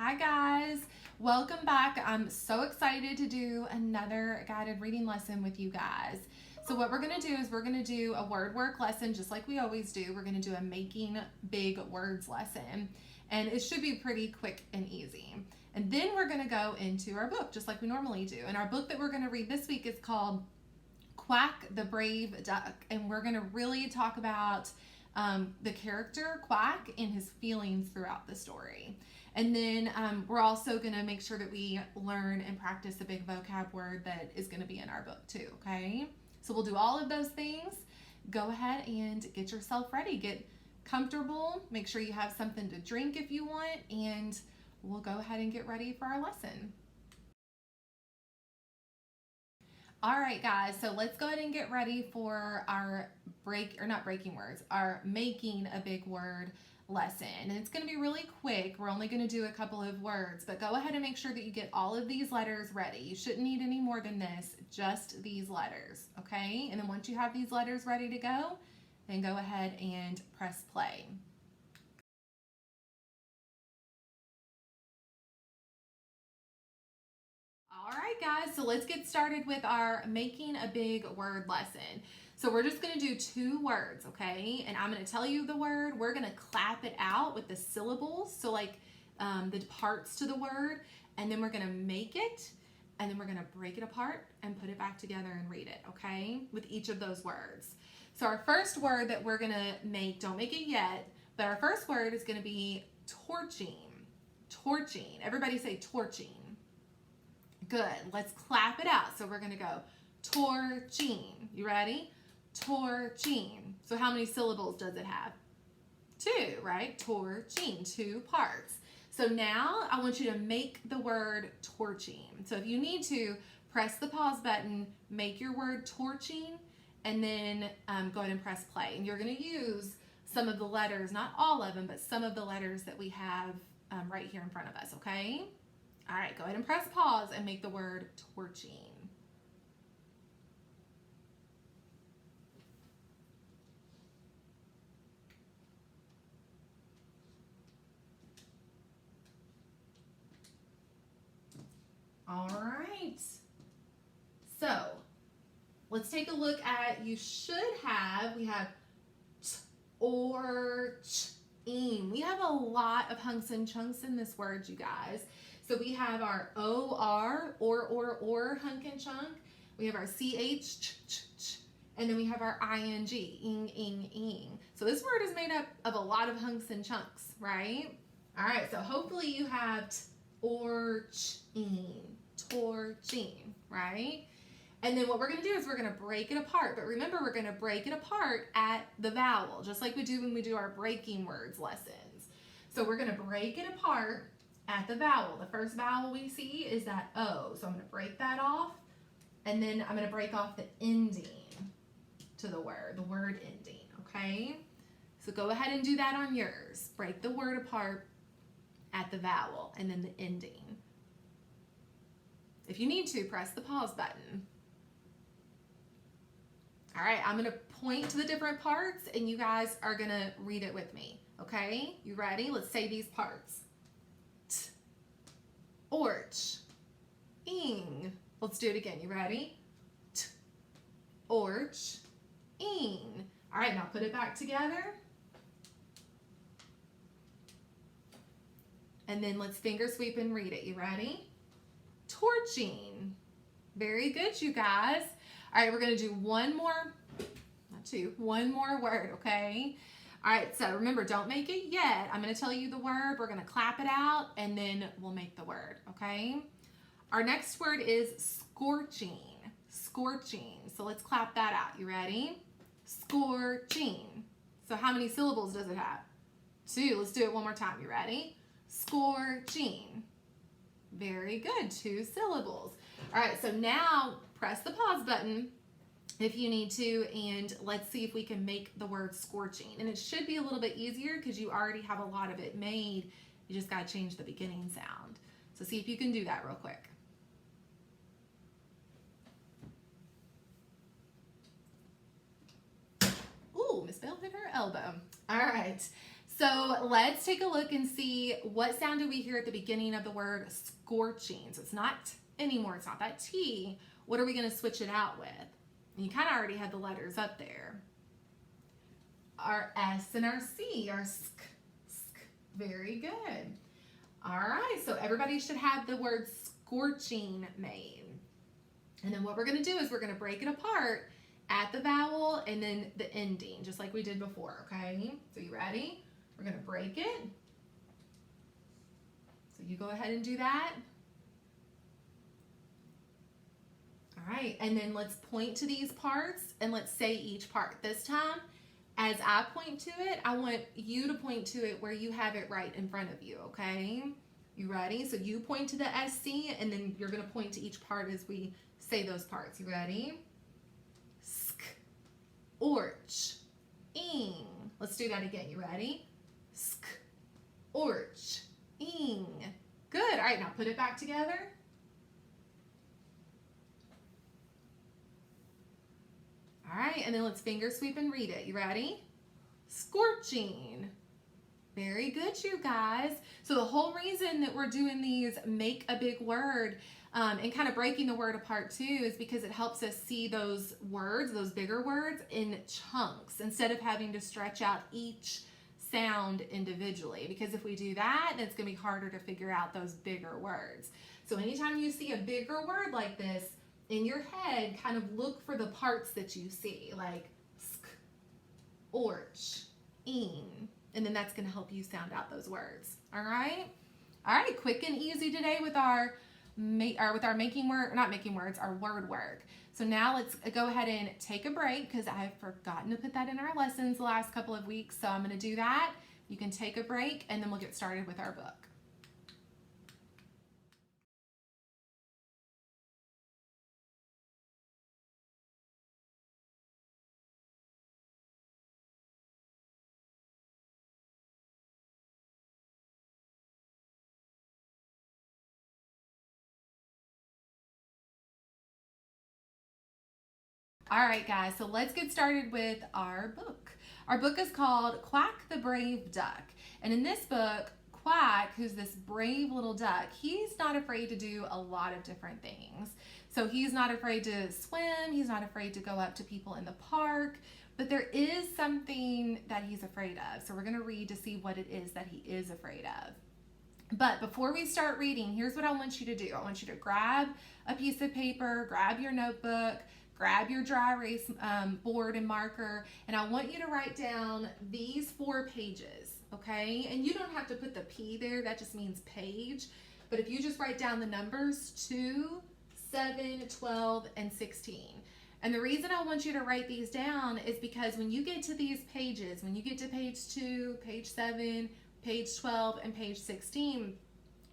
Hi guys, welcome back. I'm so excited to do another guided reading lesson with you guys. So what we're going to do is we're going to do a word work lesson just like we always do. We're going to do a making big words lesson, and it should be pretty quick and easy. And then we're going to go into our book just like we normally do. And our book that we're going to read this week is called Quack the Brave Duck, and we're going to really talk about the character Quack and his feelings throughout the story. And then we're also going to make sure that we learn and practice a big vocab word that is going to be in our book too, okay? So we'll do all of those things. Go ahead and get yourself ready. Get comfortable. Make sure you have something to drink if you want, and we'll go ahead and get ready for our lesson. All right, guys, so let's go ahead and get ready for our our making a big word lesson. And it's going to be really quick. We're only going to do a couple of words, but go ahead and make sure that you get all of these letters ready. You shouldn't need any more than this, just these letters, okay? And then once you have these letters ready to go, then go ahead and press play. All right, guys, so let's get started with our making a big word lesson. So we're just going to do 2 words, okay? And I'm going to tell you the word. We're going to clap it out with the syllables, so like the parts to the word, and then we're going to make it, and then we're going to break it apart and put it back together and read it, okay? With each of those words. So our first word that we're going to make, don't make it yet, but our first word is going to be torching. Torching. Everybody say torching. Good. Let's clap it out. So we're going to go torching. You ready? Torching. So how many syllables does it have? 2, right? Torching, 2 parts. So now I want you to make the word torching. So if you need to, press the pause button, make your word torching, and then go ahead and press play. And you're going to use some of the letters, not all of them, but some of the letters that we have right here in front of us, okay? All right, go ahead and press pause and make the word torching. All right. So let's take a look at, we have t or ch ing. We have a lot of hunks and chunks in this word, you guys. So we have our OR, or, hunk and chunk. We have our CH, ch, and then we have our ING, ing. So this word is made up of a lot of hunks and chunks, right? All right, so hopefully you have torching, right? And then what we're going to do is we're going to break it apart. But remember, we're going to break it apart at the vowel, just like we do when we do our breaking words lessons. So we're going to break it apart at the vowel. The first vowel we see is that O. So I'm going to break that off, and then I'm going to break off the ending to the word ending, okay? So go ahead and do that on yours. Break the word apart at the vowel and then the ending. If you need to, press the pause button. All right, I'm going to point to the different parts, and you guys are going to read it with me, okay? You ready? Let's say these parts. T, orch, ing. Let's do it again. You ready? T, orch, ing. All right, now put it back together. And then let's finger sweep and read it. You ready? Torching. Very good, you guys. All right, we're going to do one more word, okay? All right, so remember, don't make it yet. I'm going to tell you the word. We're going to clap it out, and then we'll make the word, okay? Our next word is scorching. Scorching. So let's clap that out. You ready? Scorching. So how many syllables does it have? 2. Let's do it one more time. You ready? Scorching. Very good. 2 syllables. All right, so now press the pause button if you need to, and let's see if we can make the word scorching. And it should be a little bit easier because you already have a lot of it made. You just got to change the beginning sound. So see if you can do that real quick. Ooh, Miss Bell hit her elbow. All right. So let's take a look and see what sound do we hear at the beginning of the word scorching. So it's not anymore, it's not that T. What are we going to switch it out with? And you kind of already had the letters up there. Our S and our C, our sk, sk. Very good. All right, so everybody should have the word scorching made. And then what we're going to do is we're going to break it apart at the vowel and then the ending, just like we did before, okay? So you ready? We're going to break it. So you go ahead and do that. All right, and then let's point to these parts and let's say each part. This time, as I point to it, I want you to point to it where you have it right in front of you, okay? You ready? So you point to the SC and then you're going to point to each part as we say those parts. You ready? Sk, orch, ing. Let's do that again. You ready? Sk, orch, ing. Good. All right, now put it back together. All right, and then let's finger sweep and read it. You ready? Scorching. Very good, you guys. So the whole reason that we're doing these make a big word and kind of breaking the word apart too is because it helps us see those words, those bigger words, in chunks instead of having to stretch out each sound individually. Because if we do that, then it's going to be harder to figure out those bigger words. So anytime you see a bigger word like this, in your head, kind of look for the parts that you see, like sk, orch, ing, and then that's going to help you sound out those words. All right? All right, quick and easy today with our making word, not making words, our word work. So now let's go ahead and take a break because I've forgotten to put that in our lessons the last couple of weeks. So I'm going to do that. You can take a break and then we'll get started with our book. All right, guys, so let's get started with our book. Our book is called Quack the Brave Duck. And in this book, Quack, who's this brave little duck, he's not afraid to do a lot of different things. So he's not afraid to swim, he's not afraid to go up to people in the park, but there is something that he's afraid of. So we're going to read to see what it is that he is afraid of. But before we start reading, here's what I want you to do. I want you to grab a piece of paper, grab your notebook, grab your dry erase board and marker, and I want you to write down these 4 pages, okay? And you don't have to put the P there, that just means page. But if you just write down the numbers 2, 7, 12, and 16. And the reason I want you to write these down is because when you get to these pages, when you get to page 2, page 7, page 12, and page 16,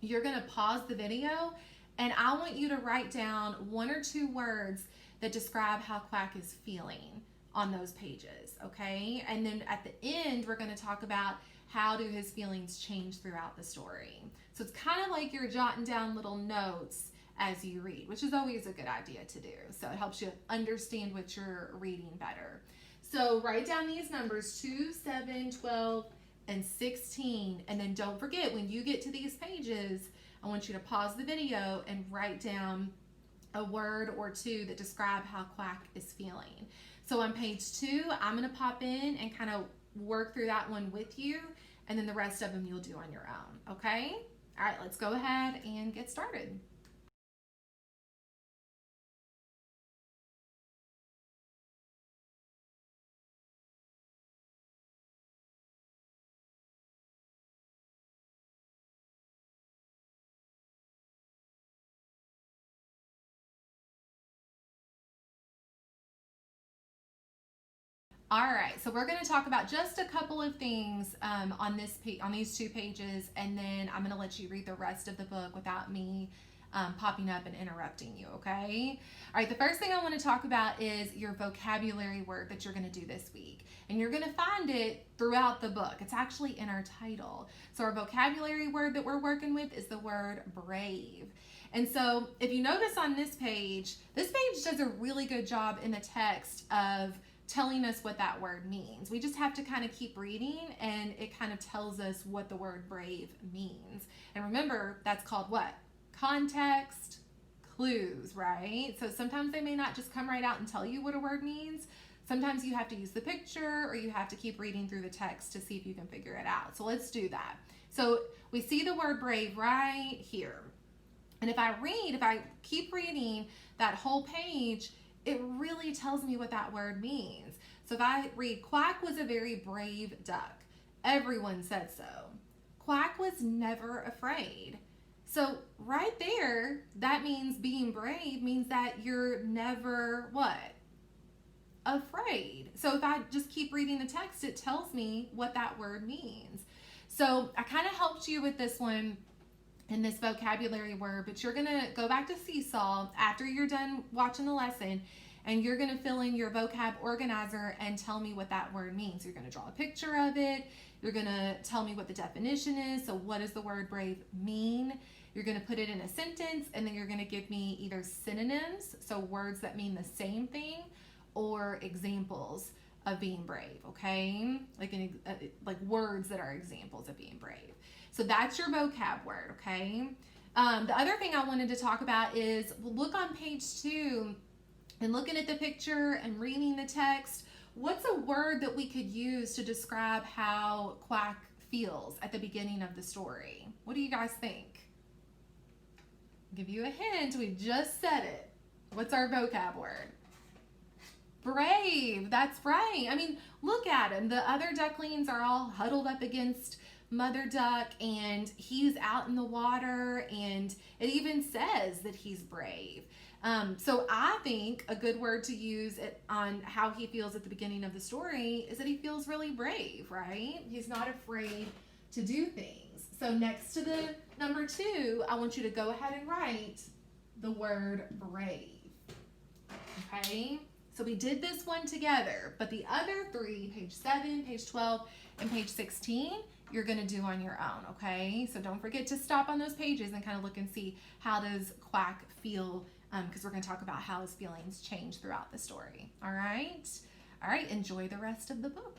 you're gonna pause the video and I want you to write down 1 or 2 words that describe how Quack is feeling on those pages, okay? And then at the end, we're gonna talk about how do his feelings change throughout the story. So it's kind of like you're jotting down little notes as you read, which is always a good idea to do. So it helps you understand what you're reading better. So write down these numbers, 2, 7, 12, and 16. And then don't forget, when you get to these pages, I want you to pause the video and write down a word or 2 that describe how Quack is feeling. So on page 2, I'm going to pop in and kind of work through that one with you, and then the rest of them you'll do on your own, okay? All right, let's go ahead and get started. All right, so we're going to talk about just a couple of things on these 2 pages, and then I'm going to let you read the rest of the book without me popping up and interrupting you, okay? All right, the first thing I want to talk about is your vocabulary word that you're going to do this week. And you're going to find it throughout the book. It's actually in our title. So our vocabulary word that we're working with is the word brave. And so if you notice on this page does a really good job in the text of telling us what that word means. We just have to kind of keep reading, and it kind of tells us what the word brave means. And remember, that's called what? Context clues, right? So sometimes they may not just come right out and tell you what a word means. Sometimes you have to use the picture, or you have to keep reading through the text to see if you can figure it out. So let's do that. So we see the word brave right here. And if I keep reading that whole page, it really tells me what that word means. So if I read, Quack was a very brave duck. Everyone said so. Quack was never afraid. So right there, that means being brave means that you're never what? Afraid. So if I just keep reading the text, it tells me what that word means. So I kind of helped you with this one in this vocabulary word, but you're going to go back to Seesaw after you're done watching the lesson, and you're going to fill in your vocab organizer and tell me what that word means. You're going to draw a picture of it. You're going to tell me what the definition is. So what does the word brave mean? You're going to put it in a sentence, and then you're going to give me either synonyms, so words that mean the same thing, or examples of being brave, okay? Like words that are examples of being brave. So that's your vocab word, okay? The other thing I wanted to talk about is look on page 2 and looking at the picture and reading the text. What's a word that we could use to describe how Quack feels at the beginning of the story? What do you guys think? I'll give you a hint. We just said it. What's our vocab word? Brave. That's right. I mean, look at him. The other ducklings are all huddled up against Mother Duck, and he's out in the water, and it even says that he's brave. So I think a good word to use on how he feels at the beginning of the story is that he feels really brave, right? He's not afraid to do things. So next to the number 2, I want you to go ahead and write the word brave. Okay? So we did this one together, but the other 3, page 7, page 12, and page 16, you're going to do on your own, okay? So don't forget to stop on those pages and kind of look and see how does Quack feel, because we're going to talk about how his feelings change throughout the story, all right? All right, enjoy the rest of the book.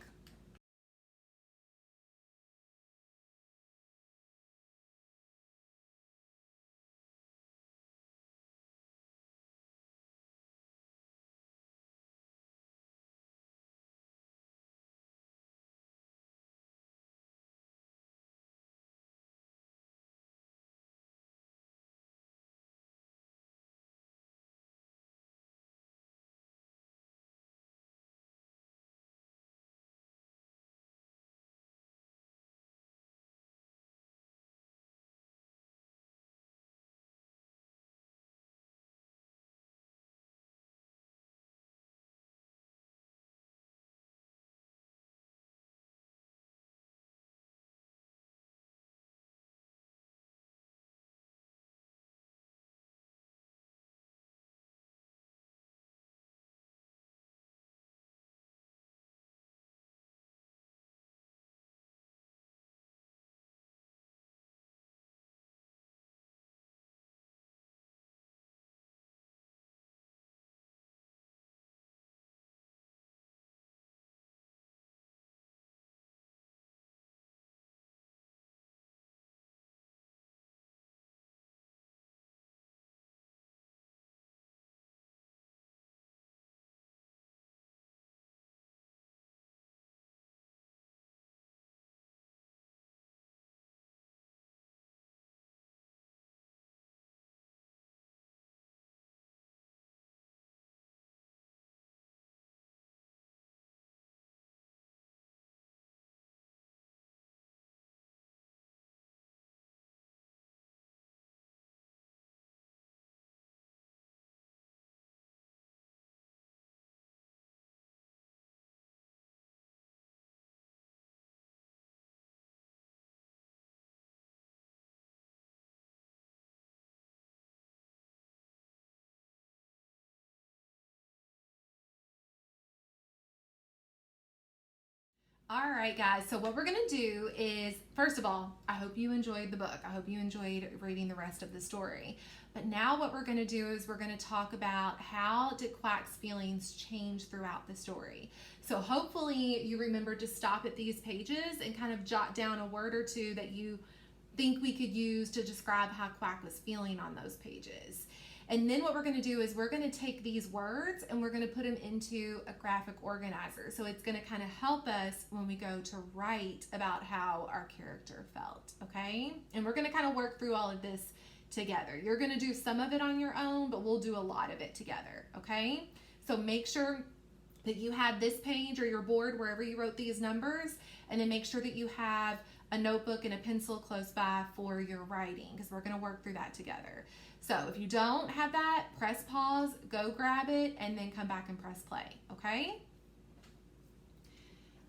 All right, guys. So what we're going to do is, first of all, I hope you enjoyed the book. I hope you enjoyed reading the rest of the story. But now what we're going to do is we're going to talk about how did Quack's feelings change throughout the story. So hopefully you remember to stop at these pages and kind of jot down a word or two that you think we could use to describe how Quack was feeling on those pages. And then what we're going to do is we're going to take these words and we're going to put them into a graphic organizer. So it's going to kind of help us when we go to write about how our character felt, okay? And we're going to kind of work through all of this together. You're going to do some of it on your own, but we'll do a lot of it together, okay? So make sure that you have this page or your board wherever you wrote these numbers, and then make sure that you have a notebook and a pencil close by for your writing, because we're going to work through that together. So if you don't have that, press pause, go grab it, and then come back and press play, okay?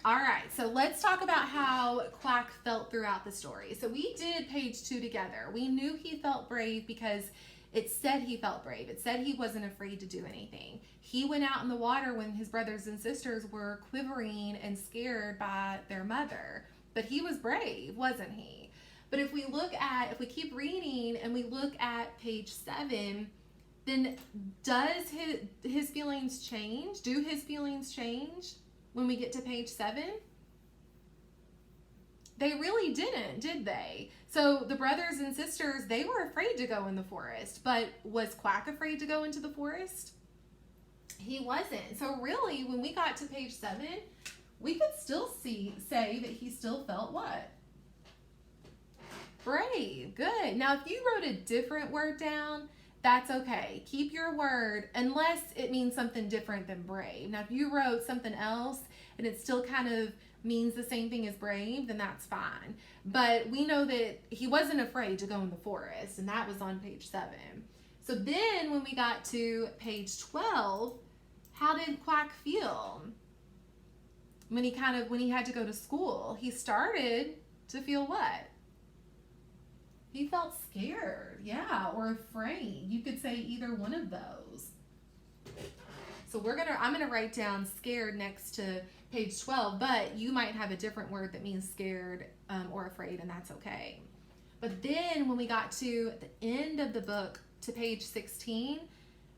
All right, so let's talk about how Quack felt throughout the story. So we did page 2 together. We knew he felt brave because it said he felt brave. It said he wasn't afraid to do anything. He went out in the water when his brothers and sisters were quivering and scared by their mother. But he was brave, wasn't he? But if we keep reading and we look at page 7, then does his feelings change? Do his feelings change when we get to page 7? They really didn't, did they? So the brothers and sisters, they were afraid to go in the forest. But was Quack afraid to go into the forest? He wasn't. So really, when we got to page 7, we could still say that he still felt what? Brave. Good. Now, if you wrote a different word down, that's okay. Keep your word unless it means something different than brave. Now, if you wrote something else and it still kind of means the same thing as brave, then that's fine. But we know that he wasn't afraid to go in the forest, and that was on page 7. So then when we got to page 12, how did Quack feel? When he had to go to school, he started to feel what? He felt scared, yeah, or afraid. You could say either one of those. So I'm gonna write down scared next to page 12, but you might have a different word that means scared or afraid, and that's okay. But then when we got to the end of the book to page 16,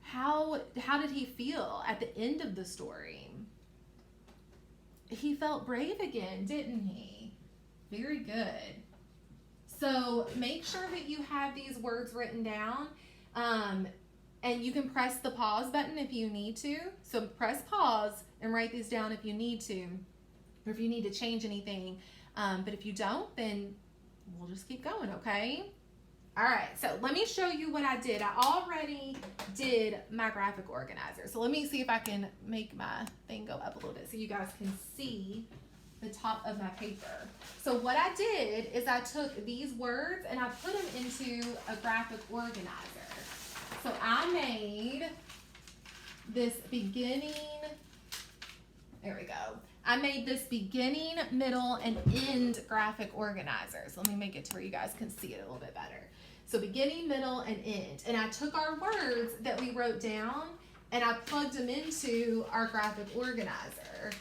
how did he feel at the end of the story? He felt brave again, didn't he? Very good. So make sure that you have these words written down, and you can press the pause button if you need to. So press pause and write these down if you need to, or if you need to change anything. But if you don't, then we'll just keep going, okay? All right, so let me show you what I did. I already did my graphic organizer. So let me see if I can make my thing go up a little bit so you guys can see the top of my paper. So what I did is I took these words and I put them into a graphic organizer. So I made this beginning, there we go. I made this beginning, middle, and end graphic organizer. So let me make it to where you guys can see it a little bit better. So beginning, middle, and end. And I took our words that we wrote down and I plugged them into our graphic organizer.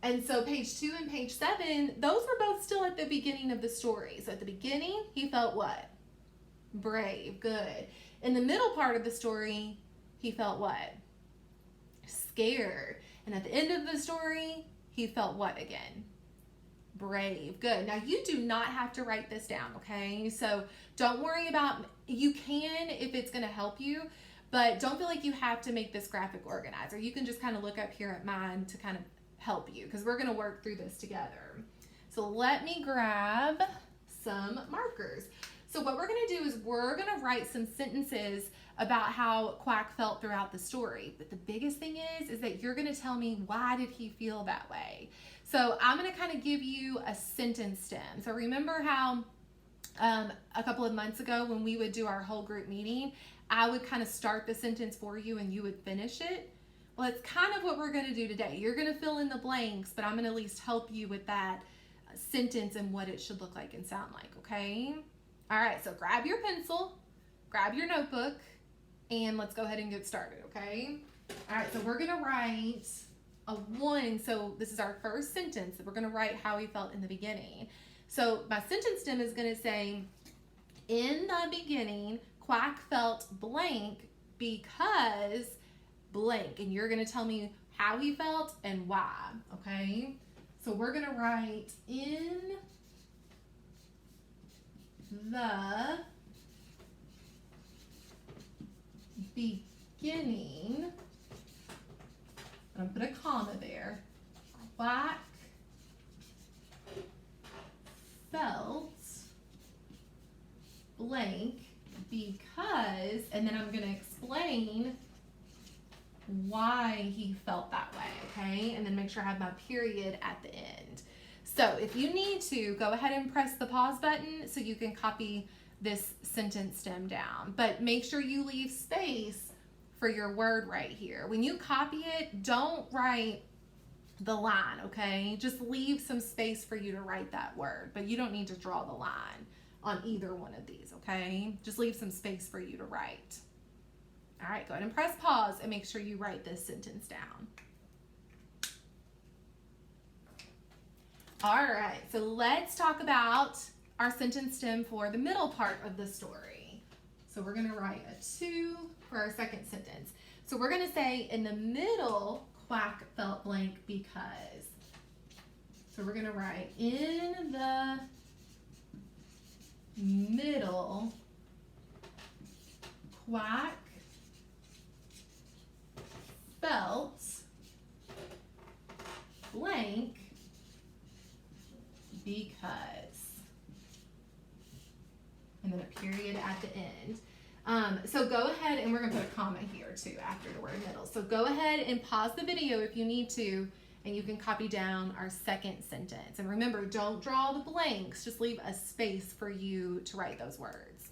And so page 2 and page 7, those were both still at the beginning of the story. So at the beginning, he felt what? Brave. Good. In the middle part of the story, he felt what? Scared. And at the end of the story, he felt what again? Brave. Good. Now you do not have to write this down, okay? So don't worry about, you can if it's going to help you, but don't feel like you have to make this graphic organizer. You can just kind of look up here at mine to kind of help you, because we're going to work through this together. So let me grab some markers. So what we're going to do is we're going to write some sentences about how Quack felt throughout the story. But the biggest thing is that you're going to tell me, why did he feel that way? So I'm going to kind of give you a sentence stem. So remember how a couple of months ago when we would do our whole group meeting, I would kind of start the sentence for you and you would finish it? Well, it's kind of what we're going to do today. You're going to fill in the blanks, but I'm going to at least help you with that sentence and what it should look like and sound like, okay? All right, so grab your pencil, grab your notebook, and let's go ahead and get started, okay? All right, so we're going to write a 1. So this is our first sentence. We're going to write how he felt in the beginning. So my sentence stem is going to say, in the beginning, Quack felt blank because blank. And you're going to tell me how he felt and why, okay? So we're going to write in the beginning, I'm going to put a comma there, Quack felt blank because, and then I'm going to explain why he felt that way, okay? And then make sure I have my period at the end. So if you need to, go ahead and press the pause button so you can copy this sentence stem down. But make sure you leave space for your word right here. When you copy it, don't write the line, okay? Just leave some space for you to write that word, but you don't need to draw the line on either one of these, okay? Just leave some space for you to write. All right, go ahead and press pause and make sure you write this sentence down. All right, so let's talk about our sentence stem for the middle part of the story. So we're gonna write a 2 for our second sentence. So we're gonna say in the middle, Quack felt blank because. So we're gonna write in the middle, Quack felt blank because, and then a period at the end. So go ahead, and we're gonna put a comma here too after the word middle. So go ahead and pause the video if you need to, and you can copy down our second sentence. And remember, don't draw the blanks, just leave a space for you to write those words.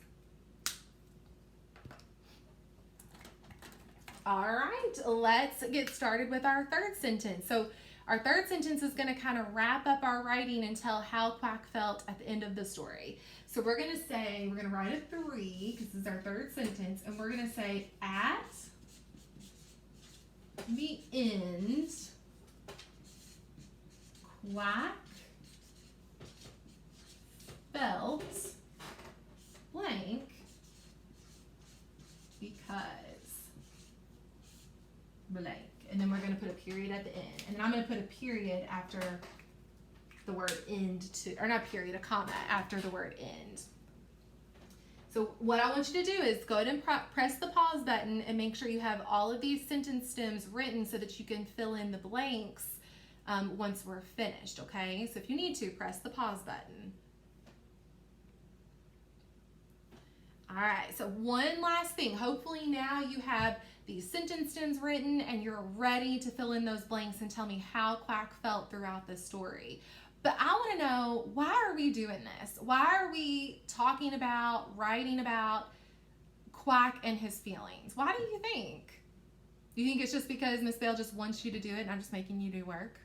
All right, let's get started with our third sentence. So our third sentence is going to kind of wrap up our writing and tell how Quack felt at the end of the story. So we're going to say, we're going to write a 3 because this is our third sentence, and we're going to say at the end, Quack felt blank because blank. And then we're going to put a period at the end. And then I'm going to put a period after the word end to, or not period, a comma after the word end. So what I want you to do is go ahead and press the pause button and make sure you have all of these sentence stems written so that you can fill in the blanks once we're finished, okay? So if you need to, press the pause button. All right, so one last thing. Hopefully now you have these sentence stems written and you're ready to fill in those blanks and tell me how Quack felt throughout the story. But I want to know, why are we doing this? Why are we talking about, writing about Quack and his feelings? Why do you think? Do you think it's just because Miss Bell just wants you to do it and I'm just making you do work?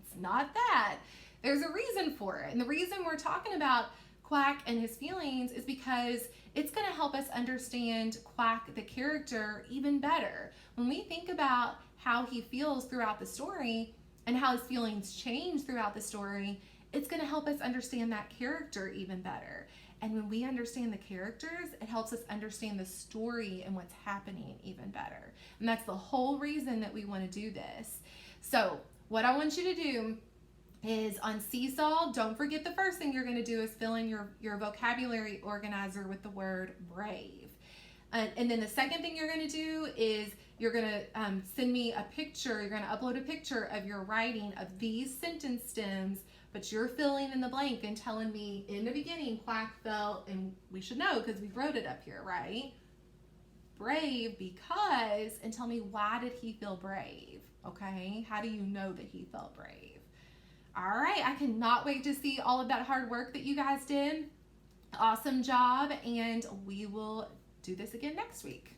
It's not that. There's a reason for it. And the reason we're talking about Quack and his feelings is because it's going to help us understand Quack the character even better. When we think about how he feels throughout the story and how his feelings change throughout the story, it's going to help us understand that character even better. And when we understand the characters, it helps us understand the story and what's happening even better. And that's the whole reason that we want to do this. So what I want you to do is on Seesaw, don't forget the first thing you're going to do is fill in your vocabulary organizer with the word brave. And then the second thing you're going to do is you're going to send me a picture, you're going to upload a picture of your writing of these sentence stems, but you're filling in the blank and telling me in the beginning Quack felt, and we should know because we wrote it up here, right? Brave because, and tell me, why did he feel brave? Okay, how do you know that he felt brave? All right, I cannot wait to see all of that hard work that you guys did. Awesome job, and we will do this again next week.